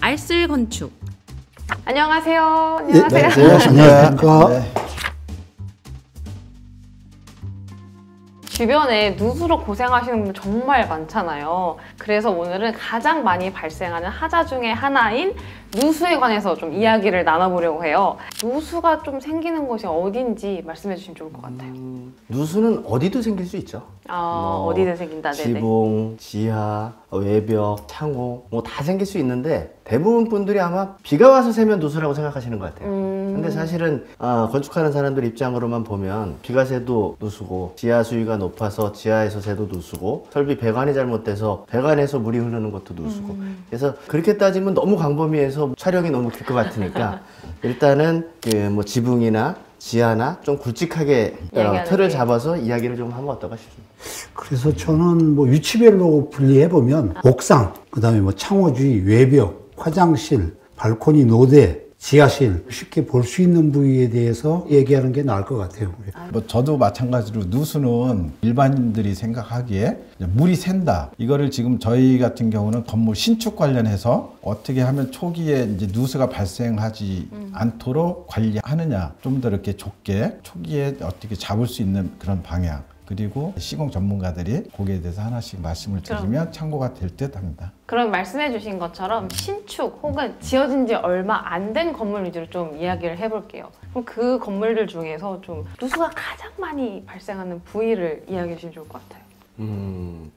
알쓸건축. 안녕하세요. 안녕하세요. 네, 안녕하십니까. 네. 주변에 누수로 고생하시는 분들 정말 많잖아요. 그래서 오늘은 가장 많이 발생하는 하자 중에 하나인 누수에 관해서 좀 이야기를 나눠보려고 해요. 누수가 좀 생기는 곳이 어딘지 말씀해 주시면 좋을 것 같아요. 누수는 어디도 생길 수 있죠. 어디든 생긴다. 네네. 지붕, 지하, 외벽, 창호 뭐 다 생길 수 있는데 대부분 분들이 아마 비가 와서 새면 누수라고 생각하시는 것 같아요. 근데 사실은 건축하는 사람들 입장으로만 보면 비가 새도 누수고, 지하 수위가 높아서 지하에서 새도 누수고, 설비 배관이 잘못돼서 배관에서 물이 흐르는 것도 누수고. 그래서 그렇게 따지면 너무 광범위해서 촬영이 너무 길 것 같으니까 일단은 뭐 지붕이나 지하나 좀 굵직하게 틀을 잡아서 이야기를 좀 하면 어떨까 싶습니다. 그래서 저는 뭐 위치별로 분리해보면 옥상, 그 다음에 뭐 창호 주위, 외벽, 화장실, 발코니, 노대, 지하실 쉽게 볼 수 있는 부위에 대해서 얘기하는 게 나을 것 같아요. 뭐 저도 마찬가지로 누수는 일반인들이 생각하기에 물이 샌다. 이거를 지금 저희 같은 경우는 건물 신축 관련해서 어떻게 하면 초기에 이제 누수가 발생하지 않도록 관리하느냐, 좀 더 이렇게 좁게 초기에 어떻게 잡을 수 있는 그런 방향. 그리고 시공 전문가들이 거기에 대해서 하나씩 말씀을 드리면 참고가 될 듯 합니다. 그럼 말씀해 주신 것처럼 신축 혹은 지어진 지 얼마 안 된 건물 위주로 좀 이야기를 해볼게요. 그럼 그 건물들 중에서 좀 누수가 가장 많이 발생하는 부위를 이야기해 주시면 좋을 것 같아요.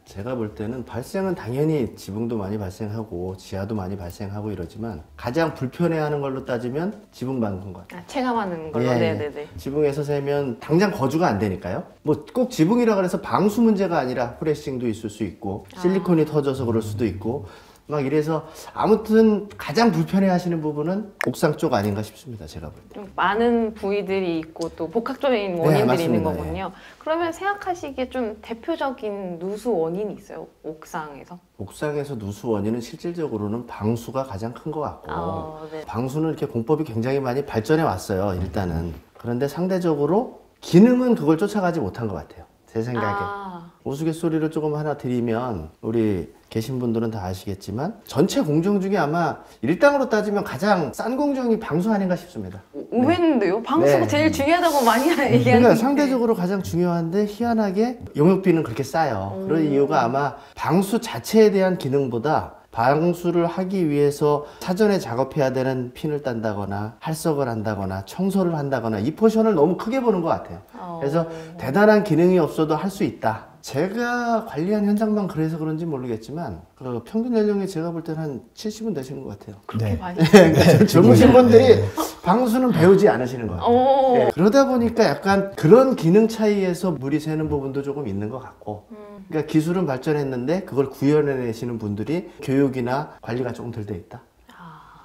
제가 볼 때는 발생은 당연히 지붕도 많이 발생하고 지하도 많이 발생하고 이러지만 가장 불편해하는 걸로 따지면 지붕 방수인 것 같아요. 체감하는 걸로. 예, 네네네. 지붕에서 새면 당장 거주가 안 되니까요. 뭐 꼭 지붕이라 그래서 방수 문제가 아니라 프레싱도 있을 수 있고 실리콘이 터져서 그럴 수도 있고 막 이래서 아무튼 가장 불편해하시는 부분은 옥상 쪽 아닌가 싶습니다. 제가 볼 때. 좀 많은 부위들이 있고 또 복합적인 원인들이 있는 거군요. 그러면 생각하시기에 좀 대표적인 누수 원인이 있어요? 옥상에서? 옥상에서 누수 원인은 실질적으로는 방수가 가장 큰 것 같고 네. 방수는 이렇게 공법이 굉장히 많이 발전해 왔어요. 일단은. 그런데 상대적으로 기능은 그걸 쫓아가지 못한 것 같아요. 제 생각에. 우스갯소리를 조금 하나 드리면 우리 계신 분들은 다 아시겠지만 전체 공정 중에 아마 일당으로 따지면 가장 싼 공정이 방수 아닌가 싶습니다. 의외인데요? 방수가 네. 제일 중요하다고 많이 얘기하는데. 그러니까 상대적으로 가장 중요한데 희한하게 용역비는 그렇게 싸요. 그런 이유가 아마 방수 자체에 대한 기능보다 방수를 하기 위해서 사전에 작업해야 되는 핀을 딴다거나 할석을 한다거나 청소를 한다거나 이 포션을 너무 크게 보는 것 같아요. 그래서 대단한 기능이 없어도 할 수 있다. 제가 관리한 현장만 그래서 그런지 모르겠지만 그 평균 연령이 제가 볼 때는 한 70은 되시는 것 같아요. 그렇게 많이? 그러니까 젊으신 분들이 방수는 배우지 않으시는 거예요. 네. 그러다 보니까 약간 그런 기능 차이에서 물이 새는 부분도 조금 있는 것 같고 그러니까 기술은 발전했는데 그걸 구현해내시는 분들이 교육이나 관리가 조금 덜 돼 있다.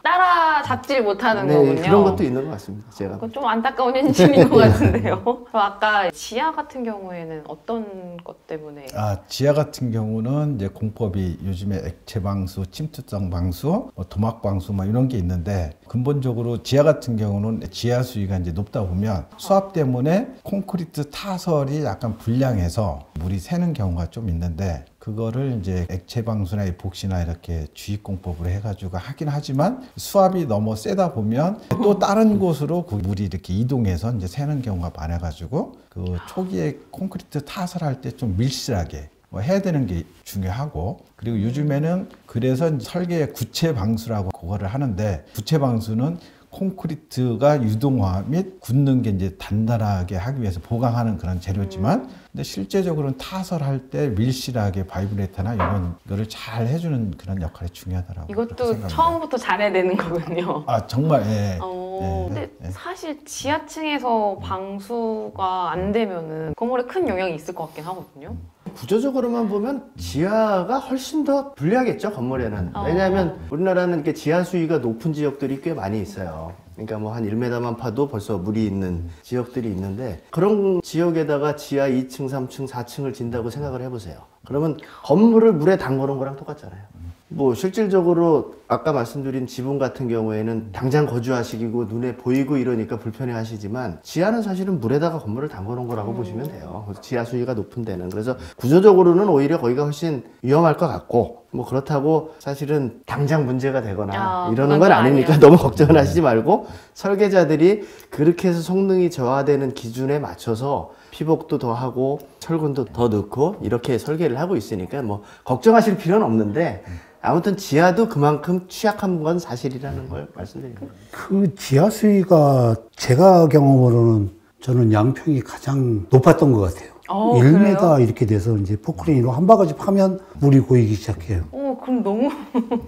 따라잡질 못하는 네, 거군요. 그런 것도 있는 것 같습니다. 제가. 그건 좀 안타까운 현실인 것 같은데요. 그럼 아까 지하 같은 경우에는 어떤 것 때문에? 지하 같은 경우는 이제 공법이 요즘에 액체 방수, 침투성 방수, 도막 방수 막 이런 게 있는데 근본적으로 지하 같은 경우는 지하 수위가 이제 높다 보면 수압 때문에 콘크리트 타설이 약간 불량해서 물이 새는 경우가 좀 있는데 그거를 이제 액체 방수나 에폭시나 이렇게 주입공법으로 해가지고 하긴 하지만 수압이 너무 세다 보면 또 다른 곳으로 그 물이 이렇게 이동해서 이제 새는 경우가 많아가지고 그 초기에 콘크리트 타설할 때 좀 밀실하게 뭐 해야 되는 게 중요하고 그리고 요즘에는 그래서 설계 구체 방수라고 그거를 하는데 구체 방수는 콘크리트가 유동화 및 굳는 게 이제 단단하게 하기 위해서 보강하는 그런 재료지만 근데 실제적으로는 타설할 때 밀실하게 바이브레이터나 이런 거를 잘 해주는 그런 역할이 중요하더라고요. 이것도 처음부터 잘해야 되는 거군요. 정말 예. 근데 사실 지하층에서 방수가 안 되면은 건물에 큰 영향이 있을 것 같긴 하거든요. 구조적으로만 보면 지하가 훨씬 더 불리하겠죠, 건물에는. 왜냐하면 우리나라는 이렇게 지하 수위가 높은 지역들이 꽤 많이 있어요. 그러니까 뭐 한 1m만 파도 벌써 물이 있는 지역들이 있는데 그런 지역에다가 지하 2층, 3층, 4층을 진다고 생각을 해보세요. 그러면 건물을 물에 담궈 놓은 거랑 똑같잖아요. 뭐 실질적으로 아까 말씀드린 지붕 같은 경우에는 당장 거주하시고 눈에 보이고 이러니까 불편해 하시지만 지하는 사실은 물에다가 건물을 담궈 놓은 거라고 보시면 돼요. 그래서 지하 수위가 높은 데는. 그래서 구조적으로는 오히려 거기가 훨씬 위험할 것 같고 뭐 그렇다고 사실은 당장 문제가 되거나 이러는 건 아니니까 아니에요. 너무 걱정을 하시지 말고 설계자들이 그렇게 해서 성능이 저하되는 기준에 맞춰서 피복도 더 하고 철근도 더 넣고 이렇게 설계를 하고 있으니까 뭐 걱정하실 필요는 없는데 아무튼 지하도 그만큼 취약한 건 사실이라는 걸 말씀드립니다. 그 지하 수위가 제가 경험으로는 저는 양평이 가장 높았던 것 같아요. 1m 그래요? 이렇게 돼서 이제 포크레인으로 한 바가지 파면 물이 고이기 시작해요. 그럼 너무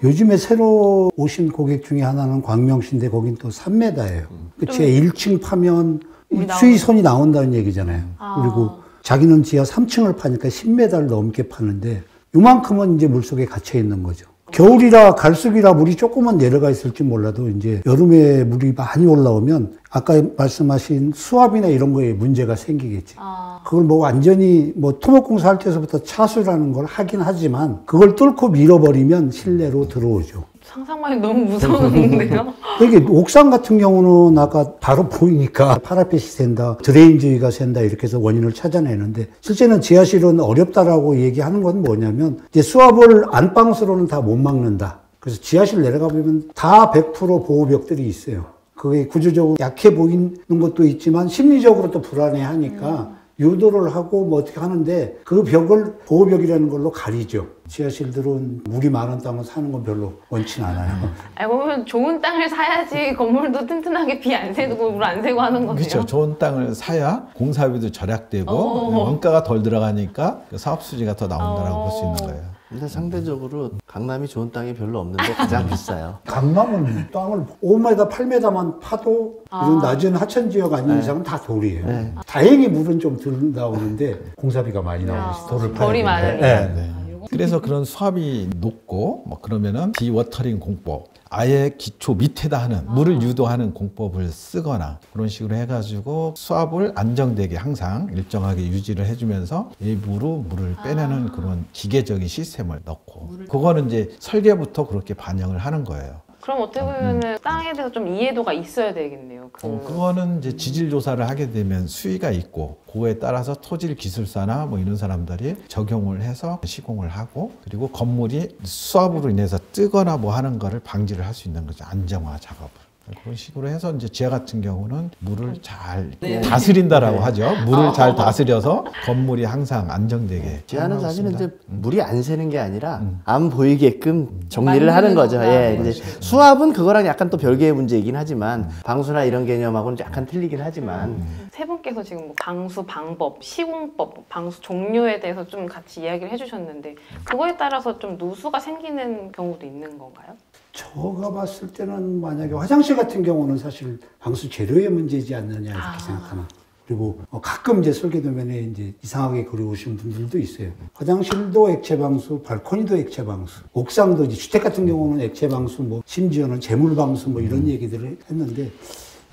요즘에 새로 오신 고객 중에 하나는 광명시인데 거긴 또 3m예요. 제 1층 파면 수위선이 나온다는 얘기잖아요. 그리고 자기는 지하 3층을 파니까 10m를 넘게 파는데 요만큼은 이제 물속에 갇혀 있는 거죠. 겨울이라 갈수기라 물이 조금만 내려가 있을지 몰라도 이제 여름에 물이 많이 올라오면 아까 말씀하신 수압이나 이런 거에 문제가 생기겠지. 그걸 뭐 완전히 뭐 토목공사 할 때서부터 차수라는 걸 하긴 하지만 그걸 뚫고 밀어버리면 실내로 들어오죠. 상상만 해도 너무 무서운데요? 이게 옥상 같은 경우는 아까 바로 보이니까 파라펫이 샌다, 드레인지가 샌다 이렇게 해서 원인을 찾아내는데 실제는 지하실은 어렵다라고 얘기하는 건 뭐냐면 이제 수압을 안방수로는 다 못 막는다. 그래서 지하실 내려가 보면 다 100% 보호벽들이 있어요. 그게 구조적으로 약해 보이는 것도 있지만 심리적으로 또 불안해하니까 유도를 하고 뭐 어떻게 하는데 그 벽을 보호벽이라는 걸로 가리죠. 지하실들은 물이 많은 땅을 사는 건 별로 원치 않아요. 알고 보면 좋은 땅을 사야지 건물도 튼튼하게 비 안 새고 물 안 새고 하는 거네요. 그렇죠. 좋은 땅을 사야 공사비도 절약되고 원가가 덜 들어가니까 사업 수지가 더 나온다라고 볼 수 있는 거예요. 근데 상대적으로 강남이 좋은 땅이 별로 없는데 가장 비싸요. 강남은 땅을 5m, 8m만 파도 이런 낮은 하천 지역 아닌 이상은 다 돌이에요. 다행히 물은 좀 덜 나오는데 공사비가 많이 나오고 돌을 파야 벌이 되는데. 많으니까. 네. 그래서 그런 수압이 높고 뭐 그러면은 디워터링 공법, 아예 기초 밑에다 하는 물을 유도하는 공법을 쓰거나 그런 식으로 해가지고 수압을 안정되게 항상 일정하게 유지를 해주면서 일부러 물을 빼내는 그런 기계적인 시스템을 넣고 그거는 이제 설계부터 그렇게 반영을 하는 거예요. 그럼 어떻게 보면은 땅에 대해서 좀 이해도가 있어야 되겠네요. 그거는 이제 지질 조사를 하게 되면 수위가 있고 그거에 따라서 토질 기술사나 뭐 이런 사람들이 적용을 해서 시공을 하고 그리고 건물이 수압으로 인해서 뜨거나 뭐 하는 거를 방지를 할 수 있는 거죠. 안정화 작업을. 그런 식으로 해서 이제 지하 같은 경우는 물을 잘 다스린다라고 하죠. 물을 잘 다스려서 건물이 항상 안정되게. 지하는 사실은 이제 물이 안 새는 게 아니라 안 보이게끔 정리를 하는 거죠. 예, 이제 수압은 그거랑 약간 또 별개의 문제이긴 하지만 방수나 이런 개념하고는 약간 틀리긴 하지만 세 분께서 지금 뭐 방수 방법, 시공법, 방수 종류에 대해서 좀 같이 이야기를 해주셨는데 그거에 따라서 좀 누수가 생기는 경우도 있는 건가요? 제가 봤을 때는 만약에 화장실 같은 경우는 사실 방수 재료의 문제지 않느냐 이렇게 생각하나. 그리고 가끔 이제 설계도면에 이제 이상하게 그려오신 분들도 있어요. 화장실도 액체 방수, 발코니도 액체 방수, 옥상도 이제 주택 같은 경우는 액체 방수, 뭐 심지어는 재물 방수 뭐 이런 얘기들을 했는데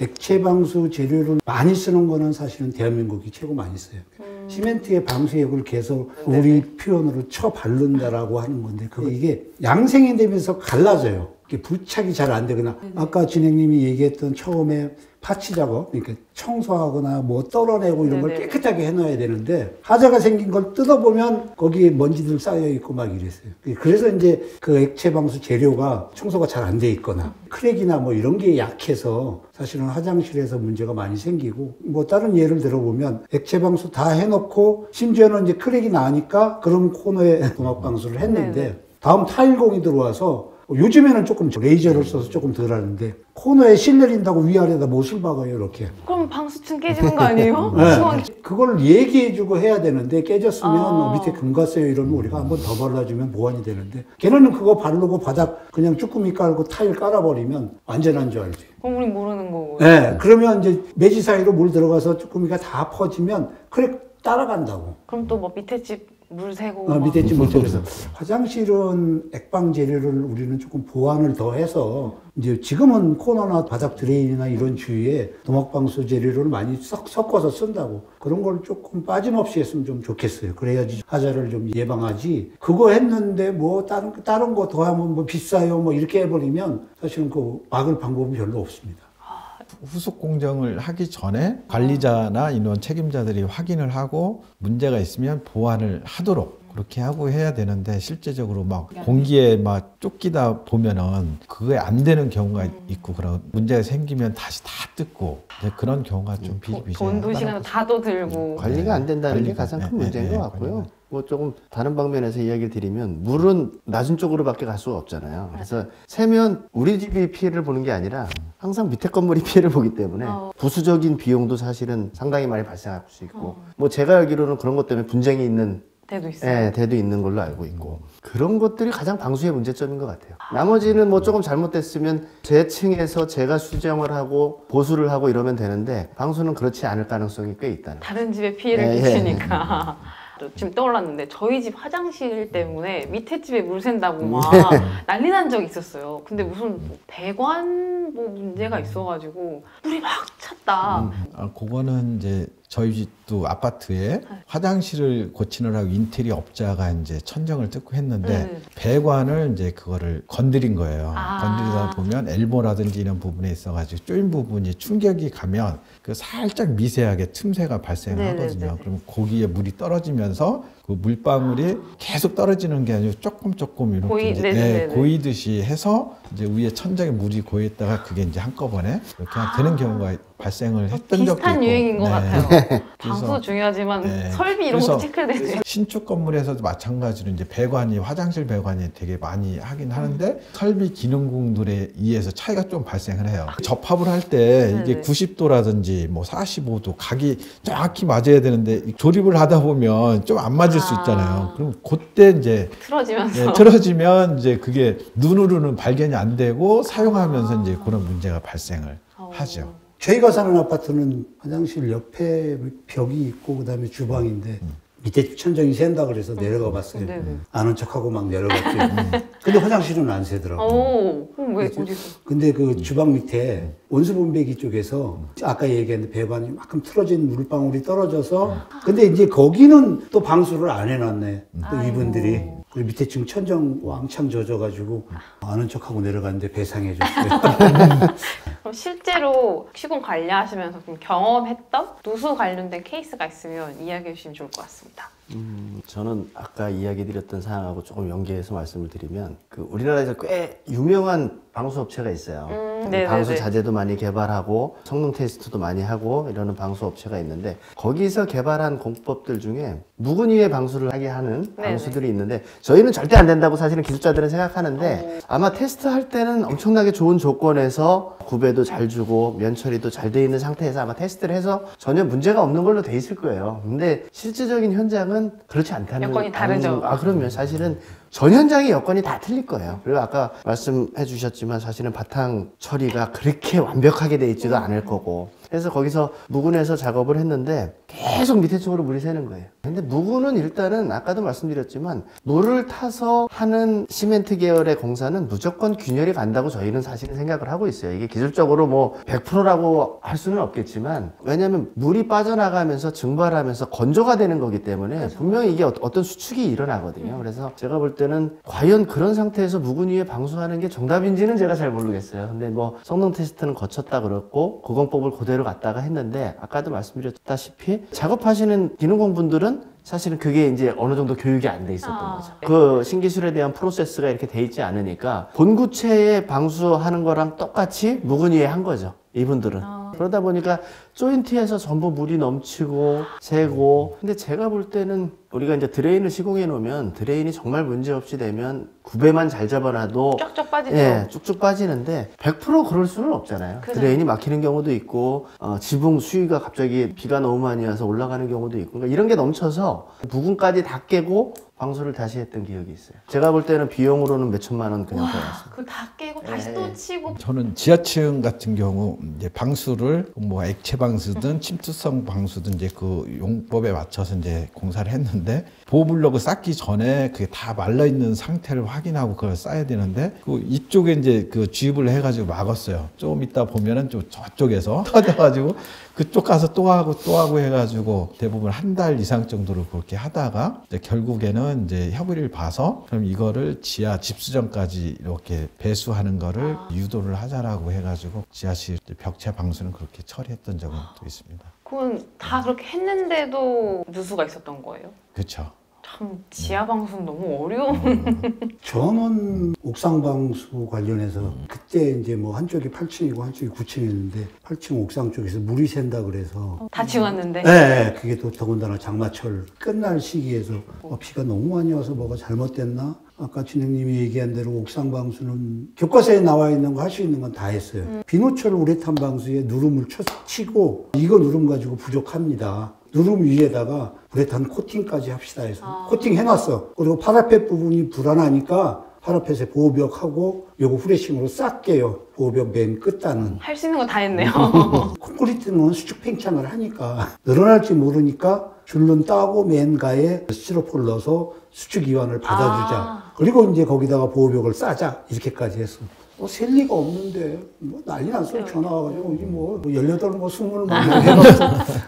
액체 방수 재료를 많이 쓰는 거는 사실은 대한민국이 최고 많이 써요. 시멘트에 방수액을 계속 우리 표현으로 쳐 바른다라고 하는 건데 이게 양생이 되면서 갈라져요. 이게 부착이 잘 안 되거나 아까 진행님이 얘기했던 처음에 파치 작업, 그러니까 청소하거나 뭐 떨어내고 이런 걸 깨끗하게 해놔야 되는데 하자가 생긴 걸 뜯어보면 거기에 먼지들 쌓여 있고 막 이랬어요. 그래서 이제 그 액체 방수 재료가 청소가 잘 안 돼 있거나 크랙이나 뭐 이런 게 약해서 사실은 화장실에서 문제가 많이 생기고 뭐 다른 예를 들어보면 액체 방수 다 해놓고 심지어는 이제 크랙이 나니까 그런 코너에 도막 방수를 했는데 다음 타일공이 들어와서 요즘에는 조금 레이저를 써서 조금 덜 하는데 코너에 실 내린다고 위아래다 못을 박아요 이렇게. 그럼 방수층 깨지는 거 아니에요? 네. 그걸 얘기해주고 해야 되는데 깨졌으면 밑에 금 갔어요 이러면 우리가 한번 더 발라주면 보완이 되는데 걔네는 그거 바르고 바닥 그냥 쭈꾸미 깔고 타일 깔아버리면 완전한 줄 알지. 그럼 우린 모르는 거고. 네. 그러면 이제 매지 사이로 물 들어가서 쭈꾸미가 다 퍼지면 그래 따라간다고. 그럼 또 뭐 밑에 집 물 새고 막. 밑에 좀 그래서 화장실은 액방 재료를 우리는 조금 보완을 더 해서 이제 지금은 코너나 바닥 드레인이나 이런 주위에 도막방수 재료를 많이 섞어서 쓴다고 그런 걸 조금 빠짐없이 했으면 좀 좋겠어요. 그래야지 하자를 좀 예방하지. 그거 했는데 뭐 다른 거 더 하면 뭐 비싸요 뭐 이렇게 해버리면 사실은 그 막을 방법은 별로 없습니다. 후속 공정을 하기 전에 관리자나 인원 책임자들이 확인을 하고 문제가 있으면 보완을 하도록 그렇게 하고 해야 되는데 실제적으로 막 공기에 막 쫓기다 보면은 그게 안 되는 경우가 있고 그런 문제가 생기면 다시 다 뜯고 이제 그런 경우가 좀 비일비재하다. 돈도 시간도 다도 들고. 관리가 안 된다는 게 관리가- 가장 큰 네, 문제인 네, 것 같고요. 관리가. 뭐 조금 다른 방면에서 이야기를 드리면 물은 낮은 쪽으로밖에 갈 수가 없잖아요. 그래서 새면 우리 집이 피해를 보는 게 아니라 항상 밑에 건물이 피해를 보기 때문에 부수적인 비용도 사실은 상당히 많이 발생할 수 있고 뭐 제가 알기로는 그런 것 때문에 분쟁이 있는 때도 있어요. 예, 대도 있는 걸로 알고 있고 그런 것들이 가장 방수의 문제점인 것 같아요. 나머지는 뭐 조금 잘못됐으면 제 층에서 제가 수정을 하고 보수를 하고 이러면 되는데 방수는 그렇지 않을 가능성이 꽤 있다는 거예요. 다른 집에 피해를 예, 예. 끼치니까. 또 지금 떠올랐는데 저희 집 화장실 때문에 밑에 집에 물 샌다고 막 난리 난 적이 있었어요. 근데 무슨 배관 뭐 문제가 있어가지고 물이 막 찼다. 그거는 이제 저희 집도 아파트에 화장실을 고치느라고 인테리어 업자가 이제 천정을 뜯고 했는데 배관을 이제 그거를 건드린 거예요. 건드리다 보면 엘보라든지 이런 부분에 있어가지고 쪼인 부분이 충격이 가면 그 살짝 미세하게 틈새가 발생을 하거든요. 그럼 거기에 물이 떨어지면서 그 물방울이 계속 떨어지는 게 아니고 조금 이렇게 이제 고이듯이 해서 이제 위에 천장에 물이 고였다가 그게 이제 한꺼번에 이렇게 되는 경우가 발생을 했던 적도 있고. 비슷한 유행인 것 같아요. 방수 그래서- 중요하지만 네. 설비 이런 거 그래서 체크되네. 신축 건물에서도 마찬가지로 이제 배관이 화장실 배관이 되게 많이 하긴 하는데 설비 기능공들에 의해서 차이가 좀 발생을 해요. 접합을 할 때 이게 네네. 90도라든지 뭐 45도 각이 정확히 맞아야 되는데 조립을 하다 보면 좀 안 맞을 수 있잖아요. 그럼 그때 이제 틀어지면서. 틀어지면 이제 그게 눈으로는 발견이 안 되고 사용하면서 이제 그런 문제가 발생을 하죠. 저희가 사는 아파트는 화장실 옆에 벽이 있고 그다음에 주방인데 밑에 천정이 샌다 그래서 내려가 봤어요. 네네. 아는 척하고 막 내려갔죠. 근데 화장실은 안 새더라고요. 오, 그럼 왜 어디서? 근데 그 주방 밑에 온수분배기 쪽에서 아까 얘기했는데 배관이 만큼 틀어진 물방울이 떨어져서 근데 이제 거기는 또 방수를 안 해놨네. 또 이분들이. 그리고 밑에 지금 천정 왕창 젖어가지고 아는 척하고 내려갔는데 배상해줬어요. 그럼 실제로 시공 관리하시면서 좀 경험했던 누수 관련된 케이스가 있으면 이야기해 주시면 좋을 것 같습니다. 저는 아까 이야기 드렸던 사항하고 조금 연계해서 말씀을 드리면 그 우리나라에서 꽤 유명한 방수 업체가 있어요. 네네네. 방수 자재도 많이 개발하고 성능 테스트도 많이 하고 이러는 방수 업체가 있는데 거기서 개발한 공법들 중에 묵은 위에 방수를 하게 하는 네네. 방수들이 있는데 저희는 절대 안 된다고 사실은 기술자들은 생각하는데 아마 테스트할 때는 엄청나게 좋은 조건에서 구배도 잘 주고 면 처리도 잘 돼 있는 상태에서 아마 테스트를 해서 전혀 문제가 없는 걸로 돼 있을 거예요. 근데 실질적인 현장은 그렇지 않다는 여건이 다르죠. 그럼요. 사실은 전 현장의 여건이 다 틀릴 거예요. 그리고 아까 말씀해 주셨지만 사실은 바탕 처리가 그렇게 완벽하게 돼 있지도 않을 거고. 그래서 거기서 묵은에서 작업을 했는데 계속 밑에 쪽으로 물이 새는 거예요. 근데 묵은은 일단은 아까도 말씀드렸지만 물을 타서 하는 시멘트 계열의 공사는 무조건 균열이 간다고 저희는 사실은 생각을 하고 있어요. 이게 기술적으로 뭐 100%라고 할 수는 없겠지만 왜냐하면 물이 빠져나가면서 증발하면서 건조가 되는 거기 때문에 분명히 이게 어떤 수축이 일어나거든요. 그래서 제가 볼 때는 과연 그런 상태에서 묵은 위에 방수하는 게 정답인지는 제가 잘 모르겠어요. 근데 뭐 성능 테스트는 거쳤다 그랬고 고공법을 그대로 갔다가 했는데 아까도 말씀드렸다시피 작업하시는 기능공분들은 사실은 그게 이제 어느 정도 교육이 안 돼 있었던 거죠. 그 신기술에 대한 프로세스가 이렇게 돼 있지 않으니까 본구체에 방수하는 거랑 똑같이 묵은 위에 한 거죠. 이분들은. 그러다 보니까 조인트에서 전부 물이 넘치고 새고 근데 제가 볼 때는 우리가 이제 드레인을 시공해 놓으면 드레인이 정말 문제 없이 되면 구배만 잘 잡아놔도 쫙쫙 빠지죠. 예, 쭉쭉 빠지는데 100% 그럴 수는 없잖아요. 그죠. 드레인이 막히는 경우도 있고 지붕 수위가 갑자기 비가 너무 많이 와서 올라가는 경우도 있고 그러니까 이런 게 넘쳐서 부근까지 다 깨고 방수를 다시 했던 기억이 있어요. 제가 볼 때는 비용으로는 몇 천만 원 그냥 들어갔어요. 그거 다 깨고 다시 네. 또 치고. 저는 지하층 같은 경우 이제 방수를 뭐 액체 방수든 침투성 방수든 이제 그 용법에 맞춰서 이제 공사를 했는데 보호블록을 쌓기 전에 그게 다 말라 있는 상태를 확인하고 그걸 쌓아야 되는데 그 이쪽에 이제 그 주입을 해가지고 막았어요. 조금 있다 보면은 좀 저쪽에서 터져가지고 그쪽 가서 또 하고 해가지고 대부분 한 달 이상 정도를 그렇게 하다가 이제 결국에는 이제 협의를 봐서 그럼 이거를 지하 집수전까지 이렇게 배수하는 거를 유도를 하자라고 해가지고 지하실 벽체 방수는 그렇게 처리했던 적은 또 있습니다. 그건 다 그렇게 했는데도 누수가 있었던 거예요? 그렇죠. 참 지하 방수는 너무 어려운. 저는 옥상 방수 관련해서 그때 이제 뭐 한쪽이 8층이고 한쪽이 9층이었는데 8층 옥상 쪽에서 물이 샌다 그래서 다 지웠는데. 네, 그게 또 더군다나 장마철 끝날 시기에서 비가 너무 많이 와서 뭐가 잘못됐나? 아까 진행님이 얘기한 대로 옥상 방수는 교과서에 나와 있는 거 할 수 있는 건 다 했어요. 비누철 우레탄 방수에 누름을 치고 이거 누름 가지고 부족합니다. 누름 위에다가 우레탄 코팅까지 합시다 해서 코팅 해놨어. 그리고 파라펫 부분이 불안하니까 파라펫에 보호벽하고 요거 후레싱으로 싹 깨요. 보호벽 맨 끝단은. 할 수 있는 거 다 했네요. 콘크리트는 수축 팽창을 하니까 늘어날지 모르니까 줄눈 따고 맨 가에 스티로폼을 넣어서 수축 이완을 받아주자. 그리고 이제 거기다가 보호벽을 싸자. 이렇게까지 했어. 셀 리가 없는데 뭐 난리 났어요. 전화 와가지고 뭐 18, 뭐 20, 뭐 해가지고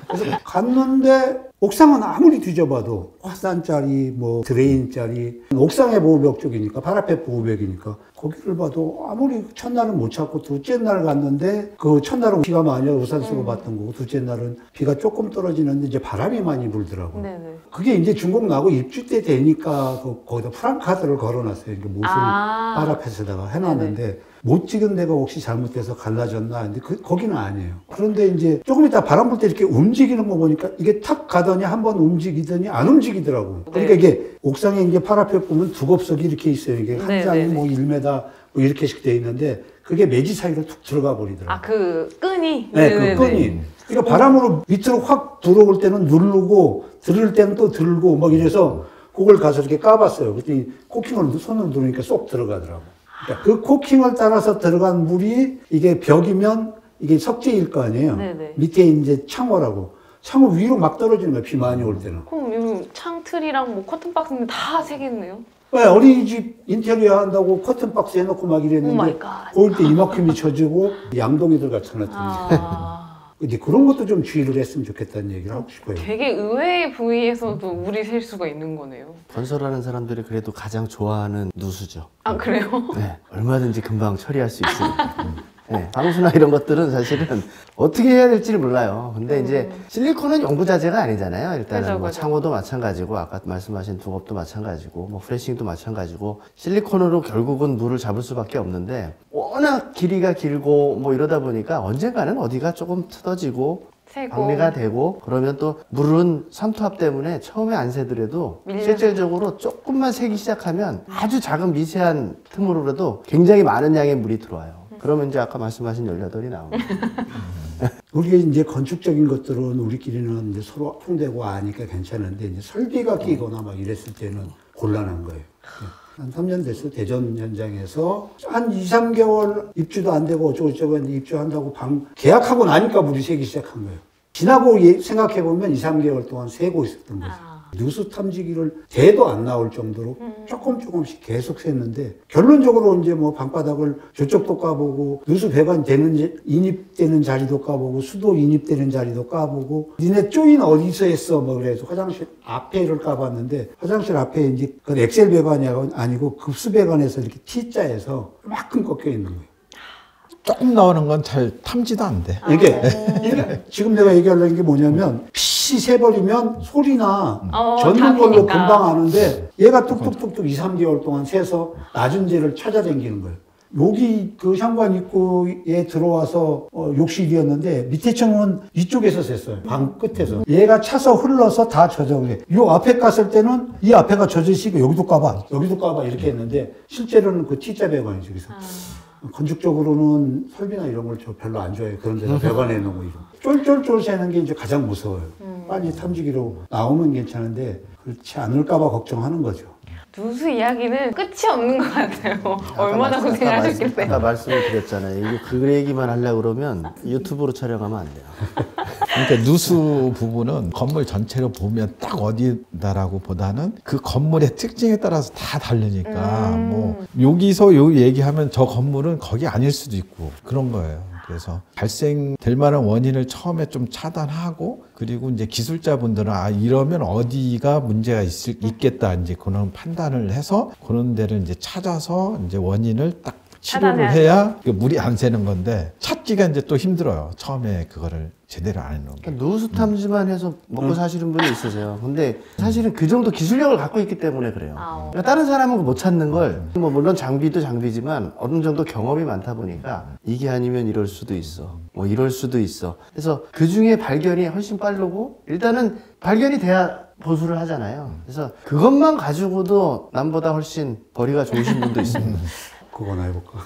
그래서 갔는데 옥상은 아무리 뒤져봐도 화산짜리 뭐 드레인짜리 옥상의 보호벽 쪽이니까 파라펫 보호벽이니까 거기를 봐도 아무리 첫날은 못 찾고 둘째 날 갔는데 그 첫날은 비가 많이 와서 우산 쓰고 봤던 거고 둘째 날은 비가 조금 떨어지는데 이제 바람이 많이 불더라고. 네네. 그게 이제 준공 나고 입주 때 되니까 거기다 프랑카드를 걸어놨어요. 이렇게 못을 파라펫에다가 해놨는데 못 찍은 데가 혹시 잘못돼서 갈라졌나 근데 거기는 아니에요. 그런데 이제 조금 이따 바람 불 때 이렇게 움직이는 거 보니까 이게 탁 가더니 한번 움직이더니 안 움직이더라고. 그러니까 이게 옥상에 이제 파라펫 보면 두 겹석이 이렇게 있어요. 이게 한 장이 뭐 1m 뭐 이렇게씩 돼 있는데 그게 매지 사이로 툭 들어가 버리더라고. 그 끈이? 네, 그 끈이. 그러니까 바람으로 밑으로 확 들어올 때는 누르고 들을 때는 또 들고 막 이래서 그걸 가서 이렇게 까봤어요. 그랬더니 코킹을 손으로 누르니까 쏙 들어가더라고. 그러니까 그 코킹을 따라서 들어간 물이 이게 벽이면 이게 석재일 거 아니에요. 네네. 밑에 이제 창호라고. 창호 위로 막 떨어지는 거야. 비 많이 올 때는. 그럼 이 창틀이랑 뭐 커튼박스는 다 새겠네요? 왜 어린이집 인테리어 한다고 커튼박스 해놓고 막 이랬는데 올 때 이만큼이 젖고 양동이들 같잖아. 이제 그런 것도 좀 주의를 했으면 좋겠다는 얘기를 하고 싶어요. 되게 의외의 부위에서도 물이 셀 수가 있는 거네요. 건설하는 사람들이 그래도 가장 좋아하는 누수죠. 아 그래요? 네, 얼마든지 금방 처리할 수 있으니까. 네, 방수나 이런 것들은 사실은 어떻게 해야 될지를 몰라요. 근데 이제 실리콘은 영구자재가 아니잖아요. 일단은 그죠, 뭐 그죠. 창호도 마찬가지고 아까 말씀하신 두겁도 마찬가지고 뭐 프레싱도 마찬가지고 실리콘으로 결국은 물을 잡을 수밖에 없는데 워낙 길이가 길고 뭐 이러다 보니까 언젠가는 어디가 조금 틀어지고 새고. 정리가 되고 그러면 또 물은 삼투압 때문에 처음에 안 새더라도 실질적으로 조금만 새기 시작하면 아주 작은 미세한 틈으로라도 굉장히 많은 양의 물이 들어와요. 그러면 이제 아까 말씀하신 18이 나옵니다. 우리가 이제 건축적인 것들은 우리끼리는 이제 서로 통되고 아니까 괜찮은데 이제 설비가 끼거나 막 이랬을 때는 곤란한 거예요. 한 3년 됐어. 대전 현장에서 한 2, 3개월 입주도 안 되고 어쩌고저쩌고 했는데 입주한다고 계약하고 나니까 물이 새기 시작한 거예요. 지나고 생각해보면 2, 3개월 동안 새고 있었던 거죠. 누수 탐지기를 대도 안 나올 정도로 조금씩 계속 샜는데 결론적으로 이제 뭐 방바닥을 저쪽도 까보고 누수 배관 인입되는 자리도 까보고 수도 인입되는 자리도 까보고 니네 조인 어디서 했어 뭐 그래서 화장실 앞에를 까봤는데 화장실 앞에 이제 그 엑셀 배관이 아니고 급수 배관에서 이렇게 T자에서 이만큼 꺾여 있는 거예요. 조금 나오는 건 잘 탐지도 안 돼. 이게 지금 내가 얘기하려는 게 뭐냐면 피 세버리면 소리나 젖는 걸로 금방 아는데 얘가 뚝뚝뚝뚝 2, 3개월 동안 새서 낮은 데를 찾아다니는 거예요. 여기 그 현관 입구에 들어와서 욕실이었는데 밑에 층은 이쪽에서 샜어요. 방 끝에서. 얘가 차서 흘러서 다 젖어 그래. 요 앞에 갔을 때는 이 앞에가 젖어 있으니까 여기도 까봐 이렇게 했는데 실제로는 그 T자 배관이죠. 그래서 건축적으로는 설비나 이런 걸 저 별로 안 좋아해요. 그런 데서 배관해 놓은 거 이런. 쫄쫄쫄 새는 게 이제 가장 무서워요. 빨리 탐지기로 나오면 괜찮은데 그렇지 않을까봐 걱정하는 거죠. 누수 이야기는 끝이 없는 것 같아요. 얼마나 고생하셨길래. 아까 말씀을 드렸잖아요. 이거 그 얘기만 하려고 그러면 유튜브로 촬영하면 안 돼요. 그러니까 누수 부분은 건물 전체로 보면 딱 어디다라고 보다는 그 건물의 특징에 따라서 다 다르니까 뭐 여기서 요 얘기하면 저 건물은 거기 아닐 수도 있고 그런 거예요. 그래서 발생될 만한 원인을 처음에 좀 차단하고 그리고 이제 기술자분들은 아 이러면 어디가 문제가 있겠다 이제 그런 판단을 해서 그런 데를 이제 찾아서 이제 원인을 딱 치료를 해야 물이 안 새는 건데 찾기가 이제 또 힘들어요. 처음에 그거를 제대로 안 해놓은 게. 그러니까 누수 탐지만 해서 먹고 사시는 분이 있으세요. 근데 사실은 그 정도 기술력을 갖고 있기 때문에 그래요. 그러니까 다른 사람은 못 찾는 걸, 뭐 물론 장비도 장비지만 어느 정도 경험이 많다 보니까 이게 아니면 이럴 수도 있어. 뭐 이럴 수도 있어. 그래서 그 중에 발견이 훨씬 빠르고 일단은 발견이 돼야 보수를 하잖아요. 그래서 그것만 가지고도 남보다 훨씬 벌이가 좋으신 분도 있습니다. 그거나 해볼까?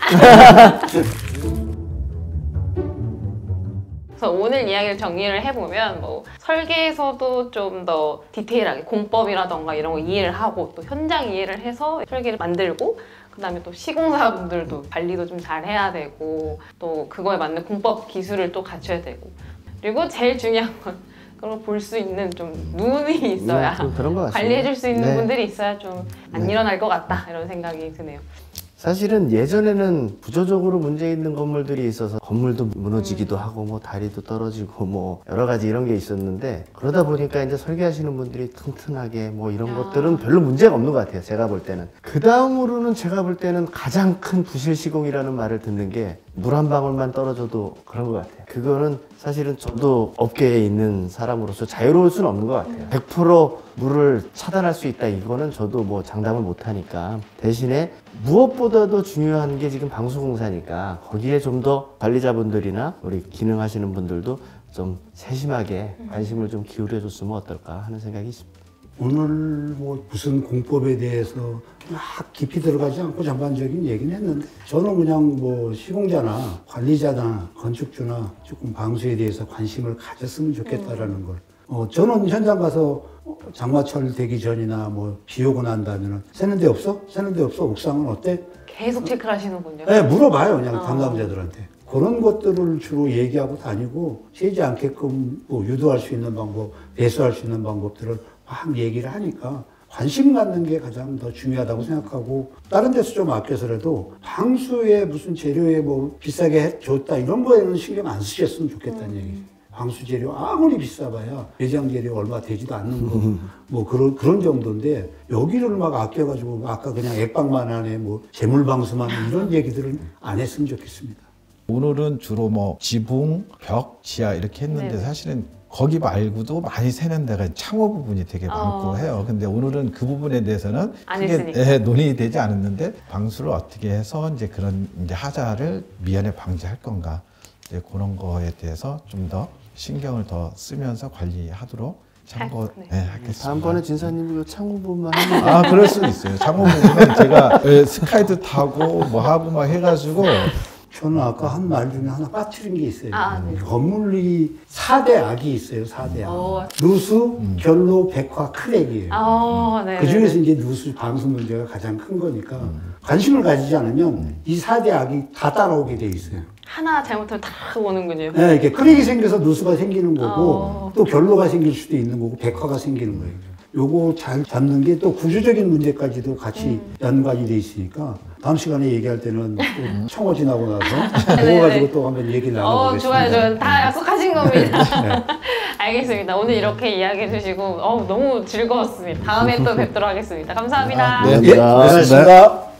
그래서 오늘 이야기를 정리를 해보면 뭐 설계에서도 좀 더 디테일하게 공법이라던가 이런 거 이해를 하고 또 현장 이해를 해서 설계를 만들고 그 다음에 또 시공사분들도 관리도 좀 잘 해야 되고 또 그거에 맞는 공법 기술을 또 갖춰야 되고 그리고 제일 중요한 건 그걸 볼 수 있는 좀 눈이 있어야 그런 것 같습니다. 관리해줄 수 있는 네. 분들이 있어야 좀 안 일어날 것 같다 이런 생각이 드네요. 사실은 예전에는 구조적으로 문제 있는 건물들이 있어서 건물도 무너지기도 하고 뭐 다리도 떨어지고 뭐 여러 가지 이런 게 있었는데 그러다 보니까 이제 설계하시는 분들이 튼튼하게 뭐 이런 것들은 별로 문제가 없는 것 같아요. 제가 볼 때는. 그 다음으로는 제가 볼 때는 가장 큰 부실 시공이라는 말을 듣는 게 물 한 방울만 떨어져도 그런 것 같아요. 그거는 사실은 저도 업계에 있는 사람으로서 자유로울 수는 없는 것 같아요. 100% 물을 차단할 수 있다 이거는 저도 뭐 장담을 못 하니까 대신에 무엇보다도 중요한 게 지금 방수공사니까 거기에 좀 더 관리자분들이나 우리 기능하시는 분들도 좀 세심하게 관심을 좀 기울여 줬으면 어떨까 하는 생각이 있습니다. 오늘 뭐 무슨 공법에 대해서 막 깊이 들어가지 않고 전반적인 얘기는 했는데 저는 그냥 뭐 시공자나 관리자나 건축주나 조금 방수에 대해서 관심을 가졌으면 좋겠다라는 걸. 저는 현장 가서 장마철 되기 전이나 뭐 비 오고 난 다음에는 새는 데 없어? 새는 데 없어? 옥상은 어때? 계속 체크를 하시는군요. 네, 물어봐요. 그냥 담당자들한테. 그런 것들을 주로 얘기하고 다니고 새지 않게끔 뭐 유도할 수 있는 방법, 배수할 수 있는 방법들을 막 얘기를 하니까 관심 갖는 게 가장 더 중요하다고 생각하고 다른 데서 좀 아껴서라도 방수에 무슨 재료에 뭐 비싸게 줬다 이런 거에는 신경 안 쓰셨으면 좋겠다는 얘기죠. 방수 재료 아무리 비싸봐야 내장 재료 얼마 되지도 않는 거 뭐 그런 정도인데 여기를 막 아껴가지고 아까 그냥 액방만 하네 뭐 재물방수만 하네 이런 얘기들은 안 했으면 좋겠습니다. 오늘은 주로 뭐 지붕, 벽, 지하 이렇게 했는데 네. 사실은 거기 말고도 많이 새는 데가 창호 부분이 되게 많고 해요. 근데 오늘은 그 부분에 대해서는 안 크게 했으니까. 논의되지 않았는데 방수를 어떻게 해서 이제 그런 이제 하자를 미연에 방지할 건가 이제 그런 거에 대해서 좀 더 신경을 더 쓰면서 관리하도록 참고 네. 하겠습니다. 다음번에 진사님이 그 창호 부분만 하면 아, 그럴 수도 있어요. 창호 부분은 제가 스카이드 타고 뭐 하고 막 해가지고 저는 아까 한 말 중에 하나 빠뜨린 게 있어요. 네. 건물이 4대 악이 있어요. 4대 악. 누수, 결로, 백화, 크랙이에요. 네. 그 중에서 이제 누수, 방수 문제가 가장 큰 거니까 관심을 가지지 않으면 이 4대 악이 다 따라오게 돼 있어요. 하나 잘못하면 다 오는군요. 네, 이렇게 크랙이 생겨서 누수가 생기는 거고 또 결로가 생길 수도 있는 거고 백화가 생기는 거예요. 요거 잘 잡는 게 또 구조적인 문제까지도 같이 연관이 돼 있으니까 다음 시간에 얘기할 때는 또 청어 지나고 나서 그거 가지고 또 한번 얘기를 나눠보겠습니다. 좋아요, 좋아요. 다 약속하신 겁니다. 네. 알겠습니다. 오늘 이렇게 이야기해 주시고 너무 즐거웠습니다. 다음에 또 뵙도록 하겠습니다. 감사합니다. 네, 예, 고맙습니다.